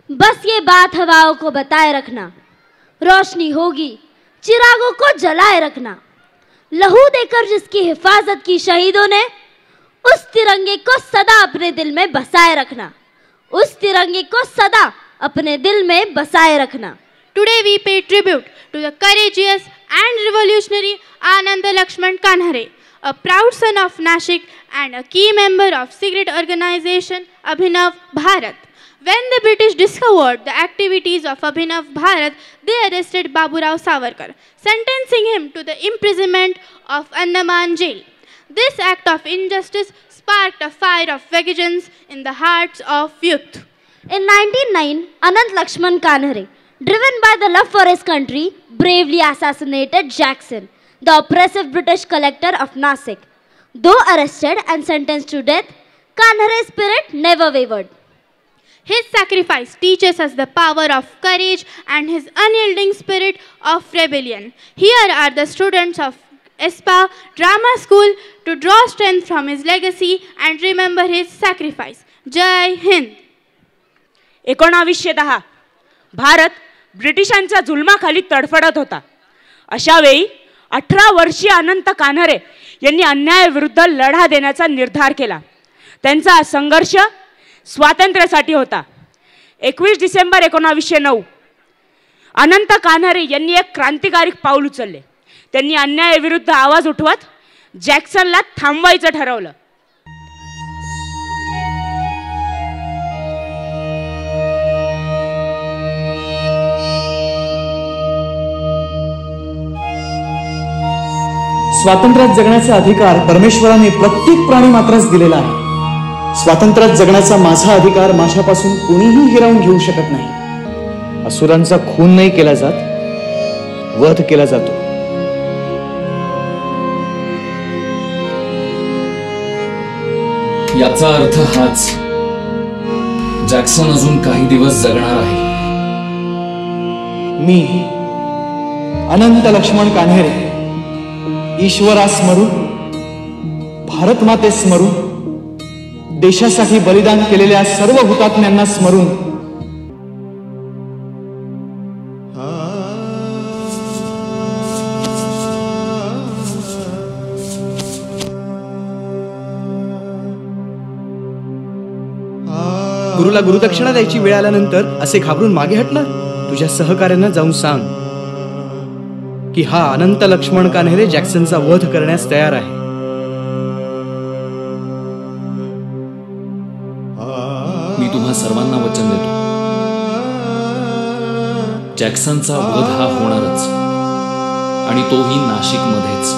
बस ये बात हवाओं को बताए रखना, रोशनी होगी चिरागों को जलाए रखना। लहू देकर जिसकी हिफाजत की शहीदों ने, उस तिरंगे को सदा अपने दिल में बसाए रखना, उस तिरंगे को सदा अपने दिल में बसाए रखना। Today we pay tribute to the courageous and revolutionary Ananda Lakshman Kanhare, a proud son of Nashik and a key member of secret organization Abhinav Bharat. When the British discovered the activities of Abhinav Bharat, they arrested Baburao Savarkar, sentencing him to the imprisonment of Andaman jail. This act of injustice sparked a fire of vengeance in the hearts of youth. In 1909, Anand Lakshman Kanhare, driven by the love for his country, bravely assassinated Jackson, the oppressive British collector of Nasik. Though arrested and sentenced to death, Kanhare's spirit never wavered. His sacrifice teaches us the power of courage and his unyielding spirit of rebellion. Here are the students of ESPA Drama School to draw strength from his legacy and remember his sacrifice. Jai Hind. 1910 Bharat ब्रिटिशांच्या जुलमाखाली तडफडत होता. अशा वेळी 18 वर्षीय अनंत कान्हरे यांनी अन्यायाविरुद्ध लढा देण्याचा निर्धार केला. त्यांचा संघर्ष स्वातंत्र्यासाठी होता. 21 डिसेंबर 1909 अनंत कान्हरे यांनी एक क्रांतिकारी पाऊल उचलले. त्यांनी अन्यायाविरुद्ध आवाज उठवत जॅक्सनला थांबवायचं ठरवलं. स्वातंत्र्यात जगण्याचा अधिकार परमेश्वराने प्रत्येक प्राणी मात्रास दिलेला आहे. स्वातंत्र्यात जगण्याचा माझा अधिकार माझ्यापासून कोणीही हिरावून घेऊ शकत नाही. असुरांचा खून नाही केला जात, वध केला जातो. याचा अर्थ हाच, जॅक्सन अजून काही दिवस जगणार आहे. मी अनंत लक्ष्मण कान्हेरे ईश्वरा स्मरू, भारत माते स्मरू, देशासाठी बलिदान केलेल्या सर्व हुतात्म्यांना स्मरून गुरुला गुरुदक्षिणा द्यायची वेळ आल्यानंतर असे घाबरून मागे हटणार? तुझ्या सहकार्यांना जाऊन सांग की हा अनंत लक्ष्मण कान्हेरे जॅक्सनचा वध करण्यास तयार आहे. मी तुम्हा सर्वांना वचन देतो, जॅक्सनचा वध हा होणारच, आणि तोही नाशिकमध्येच.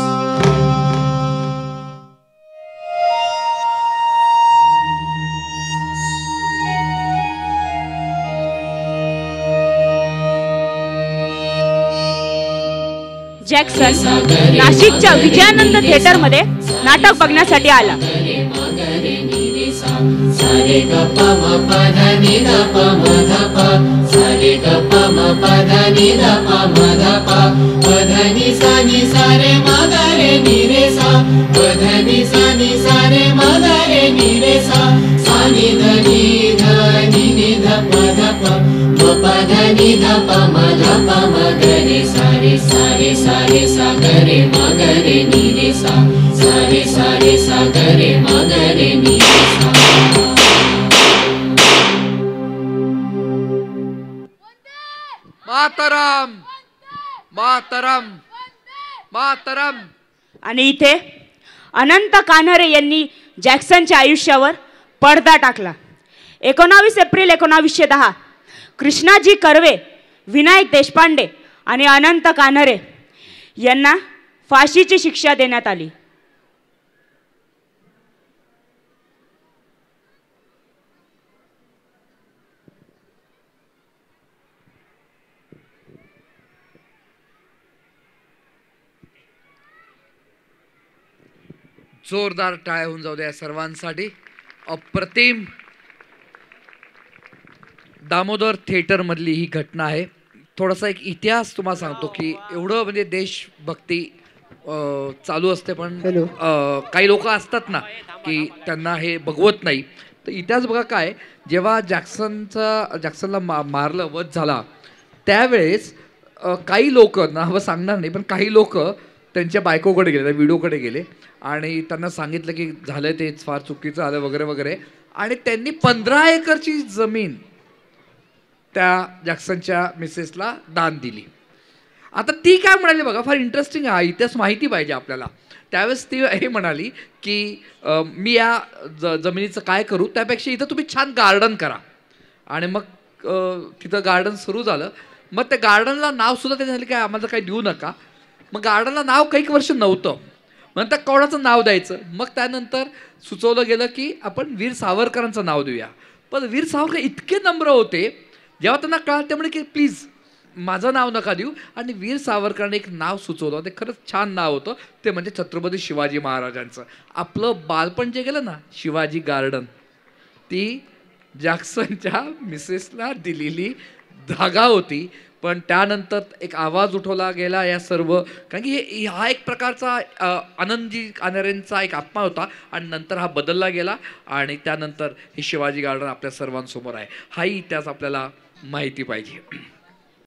जॅक्सन नाशिकच्या विजयानंद थिएटरमध्ये नाटक बघण्यासाठी आला. मातरम मातरम मातरम. आणि इथे अनंत कान्हरे यांनी जॅक्सनच्या आयुष्यावर पडदा टाकला. 19 एप्रिल 1910 कृष्णाजी कर्वे, विनायक देशपांडे आणि अनंत कान्हरे यांना फाशीची शिक्षा देण्यात आली. जोरदार टाळ्या होऊन जाऊ द्या सर्वांसाठी. अप्रतिम. दामोदर थिएटर मधली ही घटना आहे. थोडासा एक इतिहास तुम्हाला सांगतो की एवढं म्हणजे देशभक्ती चालू असते, पण काही लोक असतात ना की त्यांना हे बघवत नाही. तर इतिहास बघा काय, जेव्हा जॅक्सनला मारलं, वध झाला, त्यावेळेस काही लोक, नावं सांगणार नाही, पण काही लोक त्यांच्या बायकोकडे गेले, त्या व्हिडिओकडे गेले आणि त्यांना सांगितलं की झालं ते फार चुकीचं झालं वगैरे वगैरे, आणि त्यांनी 15 एकरची जमीन त्या जॅक्सनच्या मिसेसला दान दिली. आता ती काय म्हणाली बघा, फार इंटरेस्टिंग आहे, इतिहास माहिती पाहिजे आपल्याला. त्यावेळेस ती हे म्हणाली की मी या जमिनीचं काय करू, त्यापेक्षा इथं तुम्ही छान गार्डन करा. आणि मग तिथं गार्डन सुरू झालं. मग त्या गार्डनला नावसुद्धा ते झालं काय आम्हाला काही देऊ नका. मग गार्डनला नाव काही वर्ष नव्हतं, नंतर कोणाचं नाव द्यायचं. मग त्यानंतर सुचवलं गेलं की आपण वीर सावरकरांचं नाव देऊया. पण वीर सावरकर इतके नम्र होते, जेव्हा त्यांना कळलं ते म्हणे की प्लीज माझं नाव नका देऊ. आणि वीर सावरकरांनी एक नाव सुचवलं, ते खरंच छान नाव होतं, ते म्हणजे छत्रपती शिवाजी महाराजांचं. आपलं बालपण जे गेलं ना, शिवाजी गार्डन, ती जॅक्सनच्या मिसेसला दिलेली जागा होती. पण त्यानंतर एक आवाज उठवला गेला या सर्व, कारण की हा एक प्रकारचा आनंदजी कान्हेरेंचा एक आत्मा होता. आणि नंतर हा बदलला गेला आणि त्यानंतर हे शिवाजी गार्डन आपल्या सर्वांसमोर आहे. हाही इतिहास आपल्याला माहिती पाहिजे.